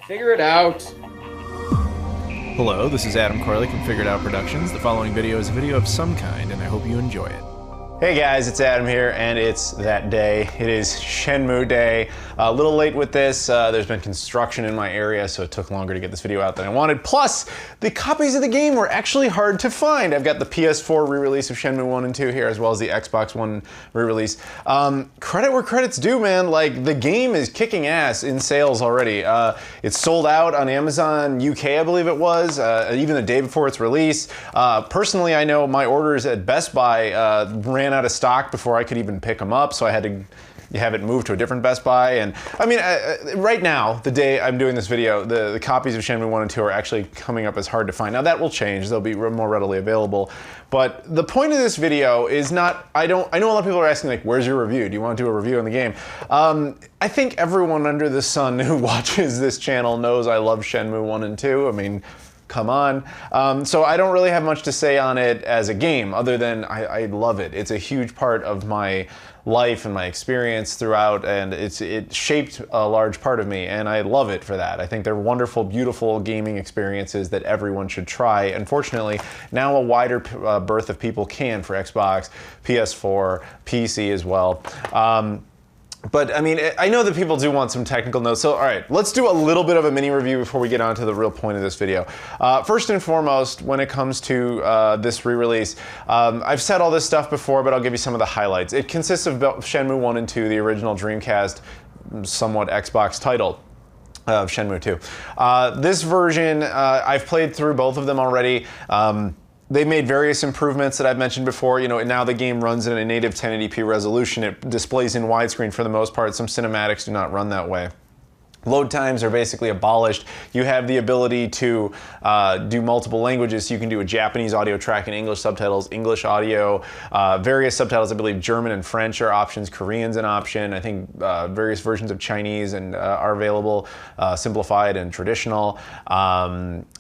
Figure it out. Hello, this is Adam Koralik from Figured Out Productions. The following video is a video of some kind, and I hope you enjoy it. Hey guys, it's Adam here, and it's that day. It is Shenmue Day. A little late with this. There's been construction in my area, so it took longer to get this video out than I wanted. Plus, the copies of the game were actually hard to find. I've got the PS4 re-release of Shenmue 1 and 2 here, as well as the Xbox One re-release. Credit where credit's due, man. Like, the game is kicking ass in sales already. It's sold out on Amazon UK, I believe it was, even the day before its release. Personally, I know my orders at Best Buy ran out of stock before I could even pick them up, so I had to have it moved to a different Best Buy. And I mean, right now, the day I'm doing this video, the copies of Shenmue 1 and 2 are actually coming up as hard to find. Now that will change, they'll be more readily available. But the point of this video is not, I know a lot of people are asking, like, where's your review? Do you want to do a review on the game? I think everyone under the sun who watches this channel knows I love Shenmue 1 and 2. I mean, come on. So I don't really have much to say on it as a game, other than I love it. It's a huge part of my life and my experience throughout, and it shaped a large part of me, and I love it for that. I think they're wonderful, beautiful gaming experiences that everyone should try. Unfortunately, now a wider berth of people can for Xbox, PS4, PC as well. But I mean, I know that people do want some technical notes, so all right, let's do a little bit of a mini review before we get on to the real point of this video. First and foremost, when it comes to this re-release, I've said all this stuff before, but I'll give you some of the highlights. It consists of Shenmue 1 and 2, the original Dreamcast, somewhat Xbox title of Shenmue 2. This version, I've played through both of them already. They made various improvements that I've mentioned before. You know, now the game runs in a native 1080p resolution. It displays in widescreen for the most part. Some cinematics do not run that way. Load times are basically abolished. You have the ability to do multiple languages, so you can do a Japanese audio track and English subtitles, English audio, various subtitles. I believe German and French are options, Korean's an option. I think various versions of Chinese and are available, simplified and traditional.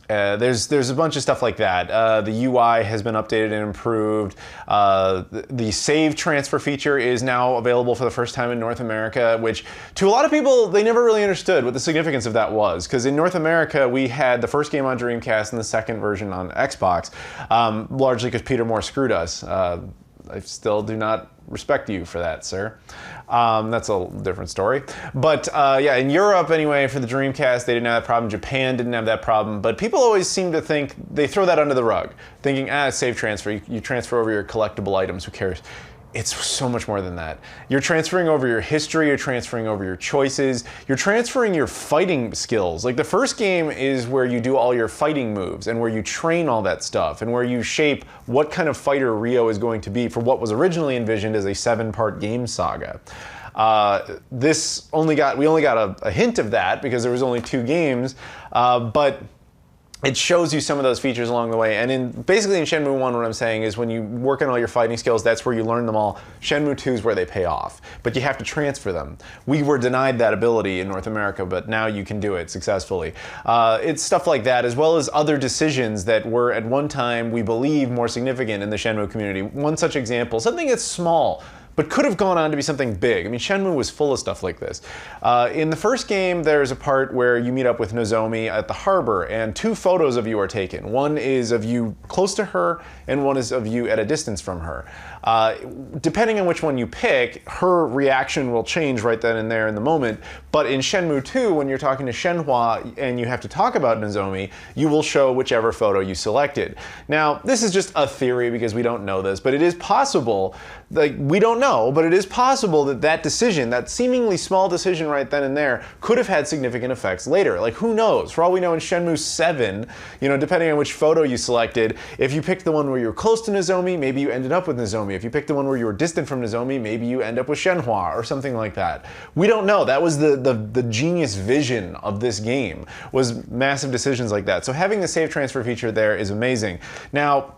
There's a bunch of stuff like that. The UI has been updated and improved. The save transfer feature is now available for the first time in North America, which to a lot of people, they never really understood what the significance of that was. Because in North America, we had the first game on Dreamcast and the second version on Xbox, largely because Peter Moore screwed us. I still do not respect you for that, sir. That's a different story. But yeah, in Europe anyway, for the Dreamcast, they didn't have that problem. Japan didn't have that problem. But people always seem to think, they throw that under the rug, thinking, save transfer. You transfer over your collectible items, who cares? It's so much more than that. You're transferring over your history, you're transferring over your choices, you're transferring your fighting skills. Like, the first game is where you do all your fighting moves and where you train all that stuff and where you shape what kind of fighter Ryo is going to be for what was originally envisioned as a 7-part game saga. We only got a hint of that because there was only 2 games, but it shows you some of those features along the way. And basically in Shenmue 1, what I'm saying is when you work on all your fighting skills, that's where you learn them all. Shenmue 2 is where they pay off, but you have to transfer them. We were denied that ability in North America, but now you can do it successfully. It's stuff like that, as well as other decisions that were at one time, we believe, more significant in the Shenmue community. One such example, something that's small, but could have gone on to be something big. I mean, Shenmue was full of stuff like this. In the first game, there's a part where you meet up with Nozomi at the harbor, and 2 photos of you are taken. One is of you close to her, and one is of you at a distance from her. Depending on which one you pick, her reaction will change right then and there in the moment. But in Shenmue 2, when you're talking to Shenhua and you have to talk about Nozomi, you will show whichever photo you selected. Now, this is just a theory because we don't know this, but it is possible, like, we don't know, but it is possible that that decision, that seemingly small decision right then and there, could have had significant effects later. Like, who knows? For all we know, in Shenmue 7, you know, depending on which photo you selected, if you picked the one where you were close to Nozomi, maybe you ended up with Nozomi. If you picked the one where you were distant from Nozomi, maybe you end up with Shenhua or something like that. We don't know. That was the genius vision of this game, was massive decisions like that. So having the save transfer feature there is amazing. Now,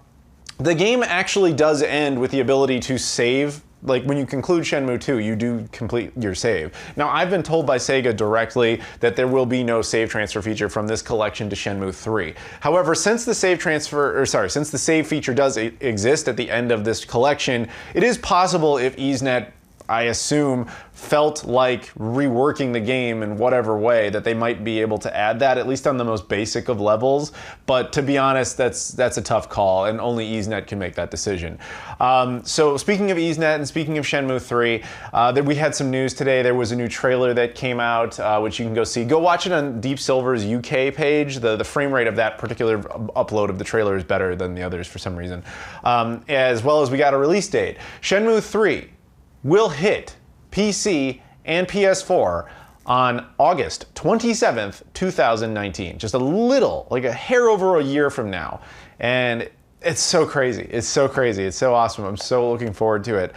the game actually does end with the ability to save. Like, when you conclude Shenmue 2, you do complete your save. Now, I've been told by Sega directly that there will be no save transfer feature from this collection to Shenmue 3. However, since the save feature does exist at the end of this collection, it is possible, if EaseNet I assume, felt like reworking the game in whatever way, that they might be able to add that, at least on the most basic of levels. But to be honest, that's a tough call, and only EaseNet can make that decision. So speaking of EaseNet and speaking of Shenmue 3, we had some news today. There was a new trailer that came out, which you can go see. Go watch it on Deep Silver's UK page. The frame rate of that particular upload of the trailer is better than the others for some reason. As well as we got a release date. Shenmue 3 will hit PC and PS4 on August 27th, 2019. Just a little, like a hair over a year from now. And it's so crazy. It's so crazy. It's so awesome. I'm so looking forward to it.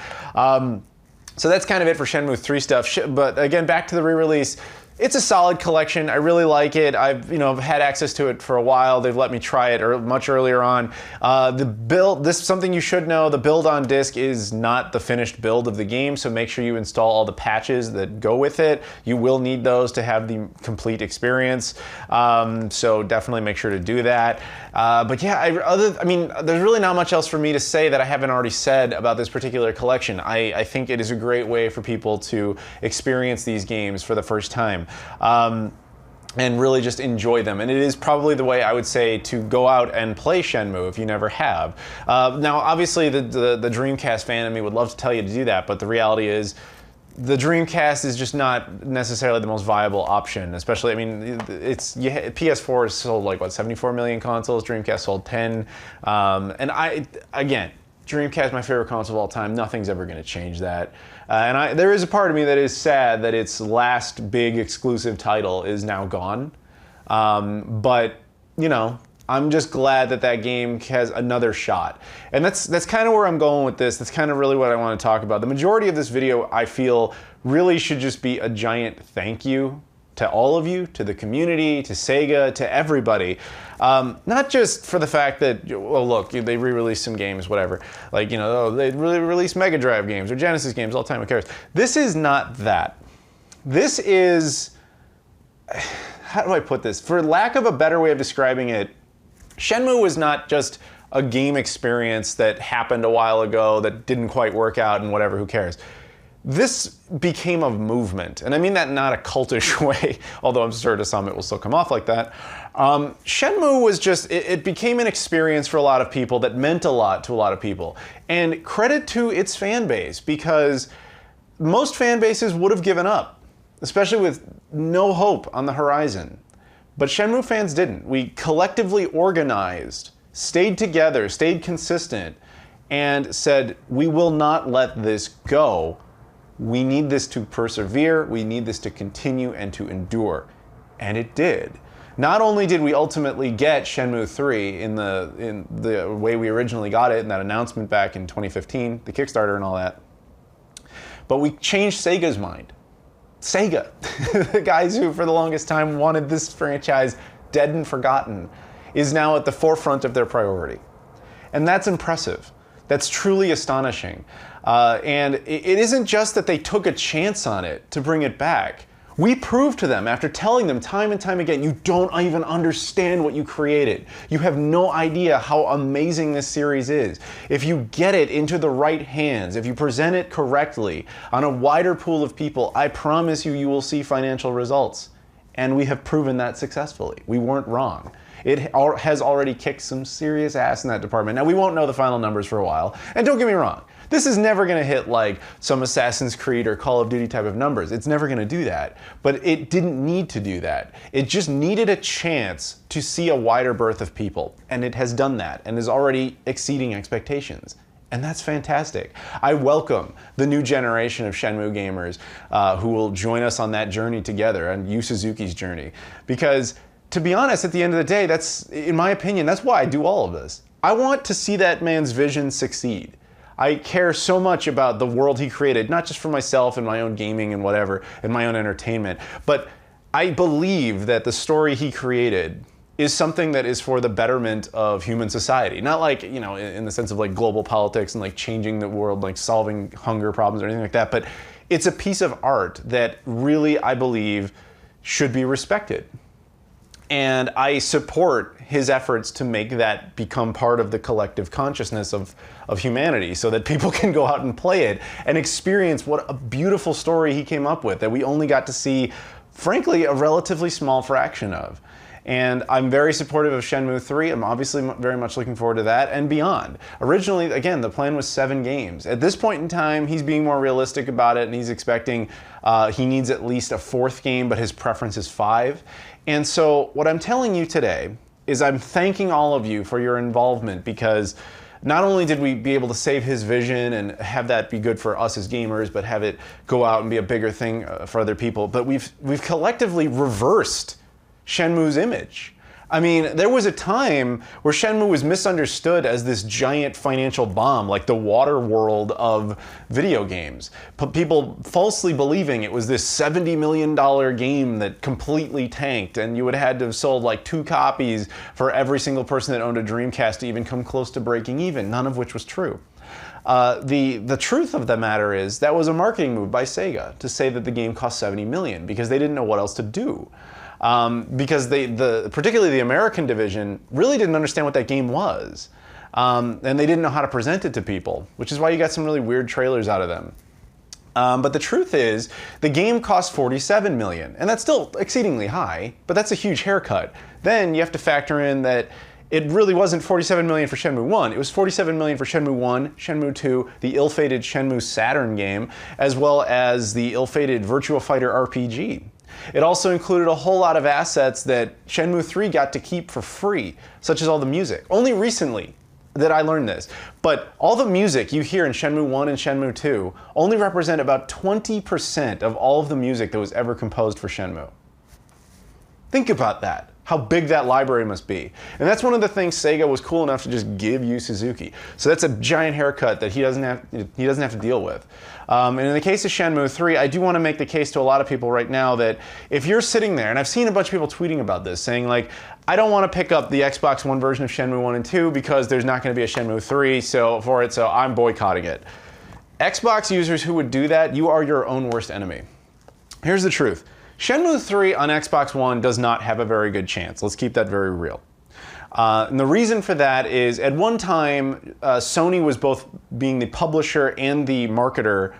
So that's kind of it for Shenmue 3 stuff. But again, back to the re-release. It's a solid collection. I really like it. I've had access to it for a while. They've let me try it much earlier on. The build, this is something you should know, the build on disc is not the finished build of the game, so make sure you install all the patches that go with it. You will need those to have the complete experience. So definitely make sure to do that. But yeah, there's really not much else for me to say that I haven't already said about this particular collection. I think it is a great way for people to experience these games for the first time. And really just enjoy them. And it is probably the way I would say to go out and play Shenmue if you never have. Now, obviously, the Dreamcast fan in me would love to tell you to do that, but the reality is the Dreamcast is just not necessarily the most viable option, especially, PS4 has sold like, what, 74 million consoles, Dreamcast sold 10. And again, Dreamcast, my favorite console of all time. Nothing's ever going to change that. There is a part of me that is sad that its last big exclusive title is now gone. But, I'm just glad that that game has another shot. And that's kind of where I'm going with this. That's kind of really what I want to talk about. The majority of this video, I feel, really should just be a giant thank you to all of you, to the community, to Sega, to everybody. Not just for the fact that, well, look, they re-released some games, whatever. Like, they really released Mega Drive games or Genesis games all the time, who cares? This is not that. This is, how do I put this? For lack of a better way of describing it, Shenmue was not just a game experience that happened a while ago that didn't quite work out and whatever, who cares? This became a movement, and I mean that not a cultish way, although I'm sure to some it will still come off like that. Shenmue was just, it became an experience for a lot of people that meant a lot to a lot of people. And credit to its fan base, because most fan bases would have given up, especially with no hope on the horizon. But Shenmue fans didn't. We collectively organized, stayed together, stayed consistent, and said, we will not let this go. We need this to persevere, we need this to continue and to endure. And it did. Not only did we ultimately get Shenmue 3 in the way we originally got it in that announcement back in 2015, the Kickstarter and all that, but we changed Sega's mind. Sega, the guys who for the longest time wanted this franchise dead and forgotten, is now at the forefront of their priority. And that's impressive. That's truly astonishing. And it isn't just that they took a chance on it to bring it back. We proved to them, after telling them time and time again, you don't even understand what you created. You have no idea how amazing this series is. If you get it into the right hands, if you present it correctly on a wider pool of people, I promise you, you will see financial results. And we have proven that successfully. We weren't wrong. It has already kicked some serious ass in that department. Now, we won't know the final numbers for a while. And don't get me wrong, this is never going to hit like some Assassin's Creed or Call of Duty type of numbers. It's never going to do that. But it didn't need to do that. It just needed a chance to see a wider berth of people. And it has done that and is already exceeding expectations. And that's fantastic. I welcome the new generation of Shenmue gamers who will join us on that journey together, and Yu Suzuki's journey. Because to be honest, at the end of the day, that's, in my opinion, that's why I do all of this. I want to see that man's vision succeed. I care so much about the world he created, not just for myself and my own gaming and whatever, and my own entertainment, but I believe that the story he created is something that is for the betterment of human society. Not like, in the sense of like global politics and like changing the world, like solving hunger problems or anything like that, but it's a piece of art that really, I believe, should be respected. And I support his efforts to make that become part of the collective consciousness of humanity so that people can go out and play it and experience what a beautiful story he came up with that we only got to see, frankly, a relatively small fraction of. And I'm very supportive of Shenmue 3. I'm obviously very much looking forward to that and beyond. Originally, again, the plan was 7 games. At this point in time, he's being more realistic about it, and he's expecting he needs at least a 4th game, but his preference is 5. And so what I'm telling you today is I'm thanking all of you for your involvement, because not only did we be able to save his vision and have that be good for us as gamers, but have it go out and be a bigger thing for other people, but we've collectively reversed Shenmue's image. I mean, there was a time where Shenmue was misunderstood as this giant financial bomb, like the water world of video games. People falsely believing it was this $70 million game that completely tanked, and you would have had to have sold like 2 copies for every single person that owned a Dreamcast to even come close to breaking even, none of which was true. The truth of the matter is that was a marketing move by Sega to say that the game cost $70 million because they didn't know what else to do. Because particularly the American division really didn't understand what that game was. And they didn't know how to present it to people, which is why you got some really weird trailers out of them. But the truth is, the game cost $47 million, and that's still exceedingly high, but that's a huge haircut. Then you have to factor in that it really wasn't $47 million for Shenmue 1. It was $47 million for Shenmue 1, Shenmue 2, the ill-fated Shenmue Saturn game, as well as the ill-fated Virtua Fighter RPG. It also included a whole lot of assets that Shenmue 3 got to keep for free, such as all the music. Only recently that I learned this, but all the music you hear in Shenmue 1 and Shenmue 2 only represent about 20% of all of the music that was ever composed for Shenmue. Think about that. How big that library must be. And that's one of the things Sega was cool enough to just give Yu Suzuki. So that's a giant haircut that he doesn't have to deal with. And in the case of Shenmue 3, I do want to make the case to a lot of people right now that if you're sitting there, and I've seen a bunch of people tweeting about this, saying like, I don't want to pick up the Xbox One version of Shenmue 1 and 2 because there's not going to be a Shenmue 3 so I'm boycotting it. Xbox users who would do that, you are your own worst enemy. Here's the truth. Shenmue 3 on Xbox One does not have a very good chance. Let's keep that very real. And the reason for that is at one time, Sony was both being the publisher and the marketer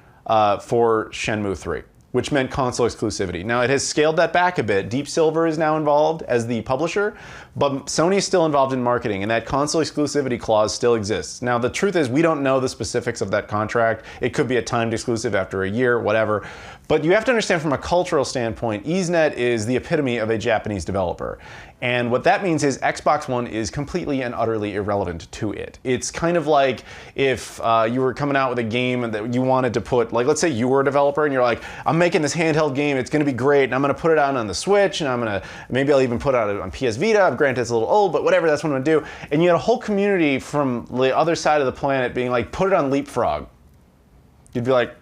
for Shenmue 3, which meant console exclusivity. Now it has scaled that back a bit. Deep Silver is now involved as the publisher, but Sony is still involved in marketing, and that console exclusivity clause still exists. Now the truth is we don't know the specifics of that contract. It could be a timed exclusive after a year, whatever. But you have to understand from a cultural standpoint, EaseNet is the epitome of a Japanese developer. And what that means is Xbox One is completely and utterly irrelevant to it. It's kind of like if you were coming out with a game that you wanted to put, like let's say you were a developer and you're like, I'm making this handheld game, it's gonna be great, and I'm gonna put it out on the Switch, and maybe I'll even put it out on PS Vita, granted it's a little old, but whatever, that's what I'm gonna do. And you had a whole community from the other side of the planet being like, put it on Leapfrog. You'd be like,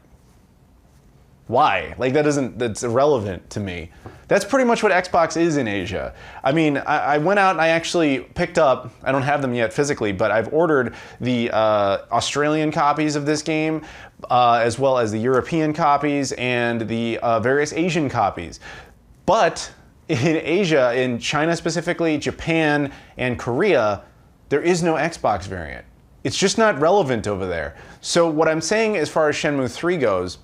why? Like that's irrelevant to me. That's pretty much what Xbox is in Asia. I mean, I went out and I actually picked up, I don't have them yet physically, but I've ordered the Australian copies of this game, as well as the European copies and the various Asian copies. But in Asia, in China specifically, Japan, and Korea, there is no Xbox variant. It's just not relevant over there. So what I'm saying as far as Shenmue 3 goes,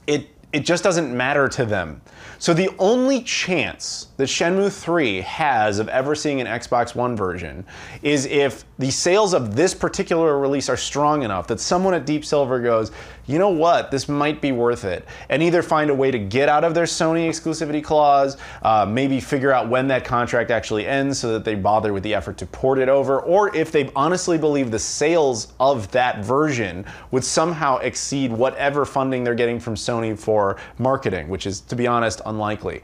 it just doesn't matter to them. So the only chance that Shenmue 3 has of ever seeing an Xbox One version is if the sales of this particular release are strong enough that someone at Deep Silver goes, you know what, this might be worth it, and either find a way to get out of their Sony exclusivity clause, maybe figure out when that contract actually ends so that they bother with the effort to port it over, or if they honestly believe the sales of that version would somehow exceed whatever funding they're getting from Sony for marketing, which is, to be honest, unlikely.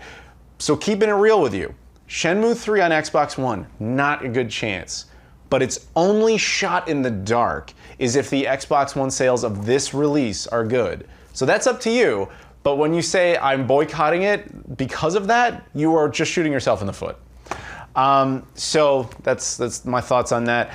So keeping it real with you, Shenmue 3 on Xbox One, not a good chance. But its only shot in the dark is if the Xbox One sales of this release are good. So that's up to you, but when you say I'm boycotting it because of that, you are just shooting yourself in the foot. So that's my thoughts on that.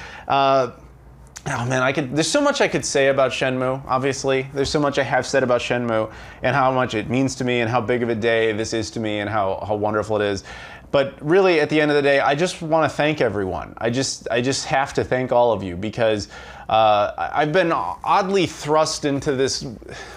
Oh man, there's so much I could say about Shenmue, obviously. There's so much I have said about Shenmue and how much it means to me and how big of a day this is to me and how wonderful it is. But really, at the end of the day, I just want to thank everyone. I just have to thank all of you because I've been oddly thrust into this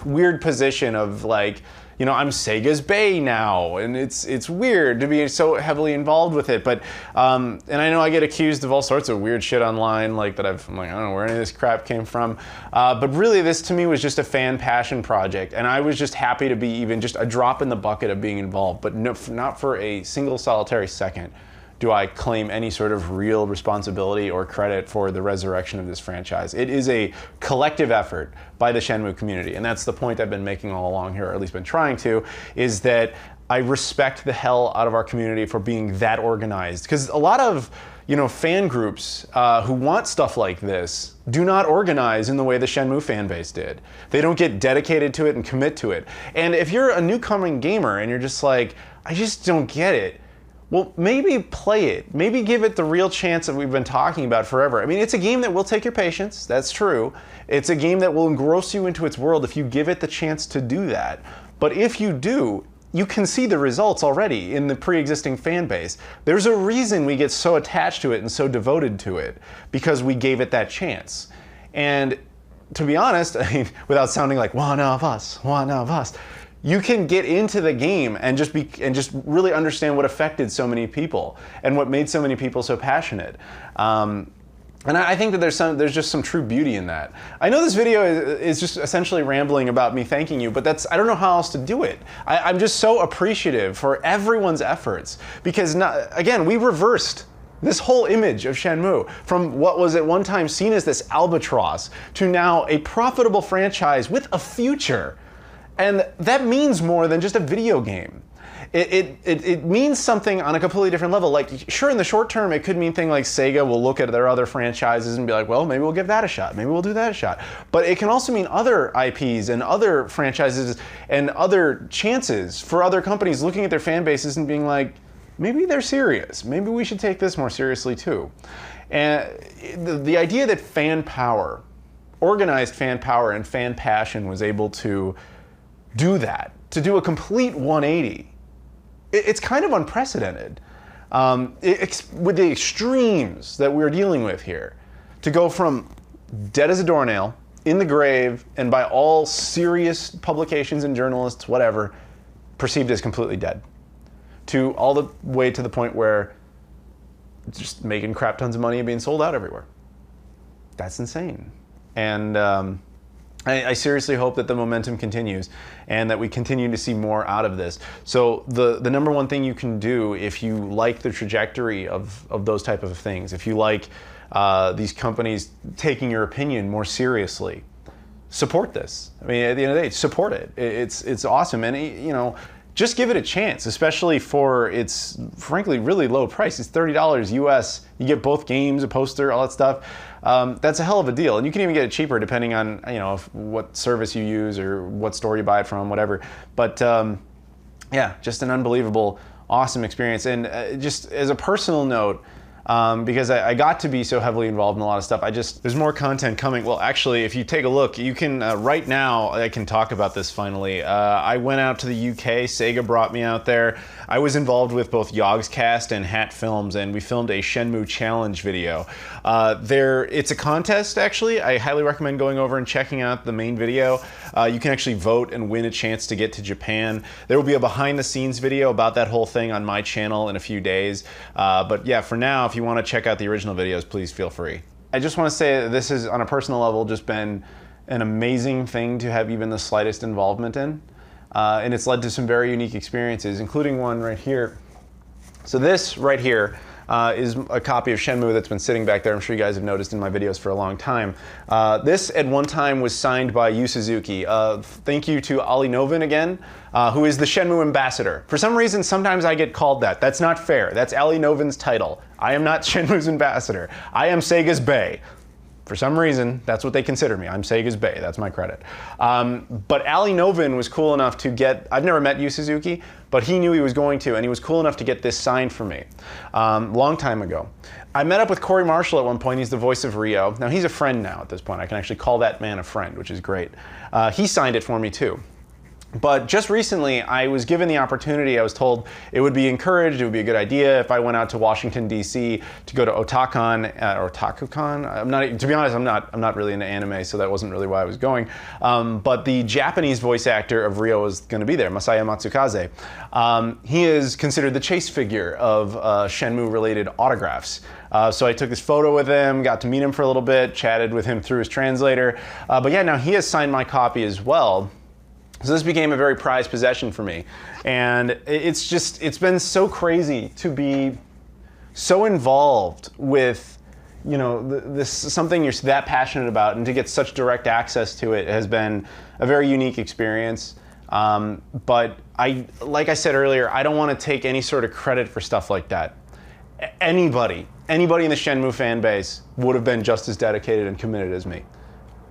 weird position of like, you know, I'm Sega's Bay now, and it's weird to be so heavily involved with it. But and I know I get accused of all sorts of weird shit online, like that I'm like, I don't know where any of this crap came from. But really, this to me was just a fan passion project, and I was just happy to be even just a drop in the bucket of being involved. But no, not for a single solitary second do I claim any sort of real responsibility or credit for the resurrection of this franchise. It is a collective effort by the Shenmue community, and that's the point I've been making all along here, or at least been trying to, is that I respect the hell out of our community for being that organized. Because a lot of, you know, fan groups who want stuff like this do not organize in the way the Shenmue fan base did. They don't get dedicated to it and commit to it. And if you're a newcomer gamer and you're just like, I just don't get it, well, maybe play it. Maybe give it the real chance that we've been talking about forever. I mean, it's a game that will take your patience, that's true. It's a game that will engross you into its world if you give it the chance to do that. But if you do, you can see the results already in the pre-existing fan base. There's a reason we get so attached to it and so devoted to it, because we gave it that chance. And to be honest, I mean, without sounding like one of us, you can get into the game and just really understand what affected so many people and what made so many people so passionate. And I think that there's just some true beauty in that. I know this video is just essentially rambling about me thanking you, but I don't know how else to do it. I'm just so appreciative for everyone's efforts because, again, we reversed this whole image of Shenmue from what was at one time seen as this albatross to now a profitable franchise with a future. And that means more than just a video game. It means something on a completely different level. Like, sure, in the short term, it could mean things like Sega will look at their other franchises and be like, well, maybe we'll give that a shot. Maybe we'll do that a shot. But it can also mean other IPs and other franchises and other chances for other companies looking at their fan bases and being like, maybe they're serious. Maybe we should take this more seriously, too. And the idea that fan power, organized fan power and fan passion was able to do that, to do a complete 180, it's kind of unprecedented. With the extremes that we're dealing with here, to go from dead as a doornail, in the grave, and by all serious publications and journalists, whatever, perceived as completely dead, to all the way to the point where it's just making crap tons of money and being sold out everywhere. That's insane. And I seriously hope that the momentum continues and that we continue to see more out of this. So the number one thing you can do if you like the trajectory of those type of things, if you like these companies taking your opinion more seriously, support this. I mean, at the end of the day, support it. It's awesome. And, you know, just give it a chance, especially for its, frankly, really low price. It's $30 US. You get both games, a poster, all that stuff. That's a hell of a deal. And you can even get it cheaper depending on, you know, what service you use or what store you buy it from, whatever. But yeah, just an unbelievable, awesome experience. And just as a personal note, because I got to be so heavily involved in a lot of stuff. There's more content coming. Well, actually, if you take a look, you can, right now, I can talk about this finally. I went out to the UK, Sega brought me out there. I was involved with both Yogscast and Hat Films, and we filmed a Shenmue Challenge video. It's a contest, actually. I highly recommend going over and checking out the main video. You can actually vote and win a chance to get to Japan. There will be a behind-the-scenes video about that whole thing on my channel in a few days. But yeah, for now, if you want to check out the original videos, please feel free. I just want to say that this has, on a personal level, just been an amazing thing to have even the slightest involvement in. And it's led to some very unique experiences, including one right here. So this right here is a copy of Shenmue that's been sitting back there. I'm sure you guys have noticed in my videos for a long time. This at one time was signed by Yu Suzuki. Thank you to Ali Novin again, who is the Shenmue Ambassador. For some reason, sometimes I get called that. That's not fair. That's Ali Novin's title. I am not Shenmue's ambassador. I am Sega's Bay. For some reason, that's what they consider me. I'm Sega's Bay, that's my credit. But Ali Novin was cool enough to get, I've never met Yu Suzuki, but he knew he was going to, and he was cool enough to get this signed for me, long time ago. I met up with Corey Marshall at one point. He's the voice of Rio. Now he's a friend now at this point. I can actually call that man a friend, which is great. He signed it for me too. But just recently, I was given the opportunity. I was told it would be encouraged, it would be a good idea if I went out to Washington, D.C. to go to Otakon, or TakuCon. To be honest, I'm not really into anime, so that wasn't really why I was going. But the Japanese voice actor of Rio was going to be there, Masaya Matsukaze. He is considered the chase figure of Shenmue-related autographs. So I took this photo with him, got to meet him for a little bit, chatted with him through his translator. But yeah, now he has signed my copy as well. So this became a very prized possession for me. And it's been so crazy to be so involved with, you know, something you're that passionate about, and to get such direct access to it has been a very unique experience. But like I said earlier, I don't want to take any sort of credit for stuff like that. Anybody in the Shenmue fan base would have been just as dedicated and committed as me.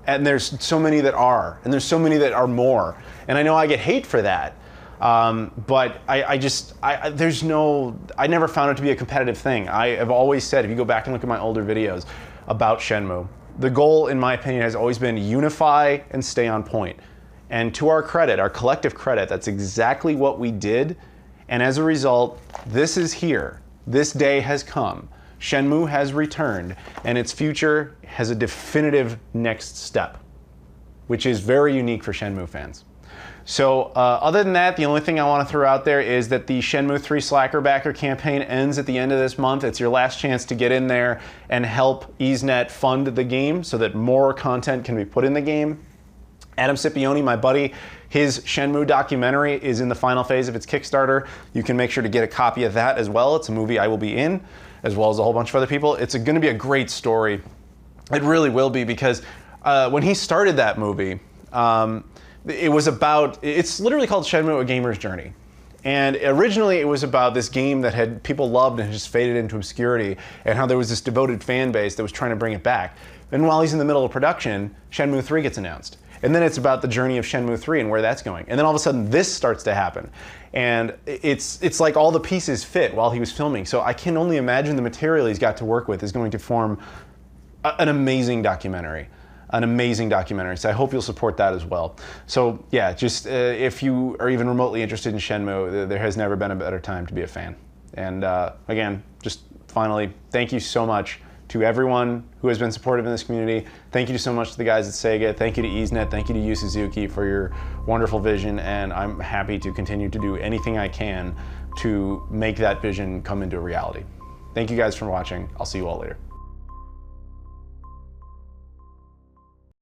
And there's so many that are, and there's so many that are more. And I know I get hate for that, but I never found it to be a competitive thing. I have always said, if you go back and look at my older videos about Shenmue, the goal, in my opinion, has always been unify and stay on point. And to our credit, our collective credit, that's exactly what we did. And as a result, this is here. This day has come. Shenmue has returned, and its future has a definitive next step, which is very unique for Shenmue fans. So other than that, the only thing I want to throw out there is that the Shenmue 3 Slacker Backer campaign ends at the end of this month. It's your last chance to get in there and help EaseNet fund the game so that more content can be put in the game. Adam Scipione, my buddy, his Shenmue documentary is in the final phase of its Kickstarter. You can make sure to get a copy of that as well. It's a movie I will be in, as well as a whole bunch of other people. It's going to be a great story. It really will be, because when he started that movie, it's literally called Shenmue: A Gamer's Journey. And originally it was about this game that people loved and just faded into obscurity, and how there was this devoted fan base that was trying to bring it back. And while he's in the middle of production, Shenmue 3 gets announced. And then it's about the journey of Shenmue 3 and where that's going. And then all of a sudden this starts to happen. And it's like all the pieces fit while he was filming. So I can only imagine the material he's got to work with is going to form an amazing documentary. An amazing documentary. So I hope you'll support that as well. So yeah, just if you are even remotely interested in Shenmue, there has never been a better time to be a fan. And again, just finally, thank you so much to everyone who has been supportive in this community. Thank you so much to the guys at Sega. Thank you to EaseNet. Thank you to Yu Suzuki for your wonderful vision. And I'm happy to continue to do anything I can to make that vision come into reality. Thank you guys for watching. I'll see you all later.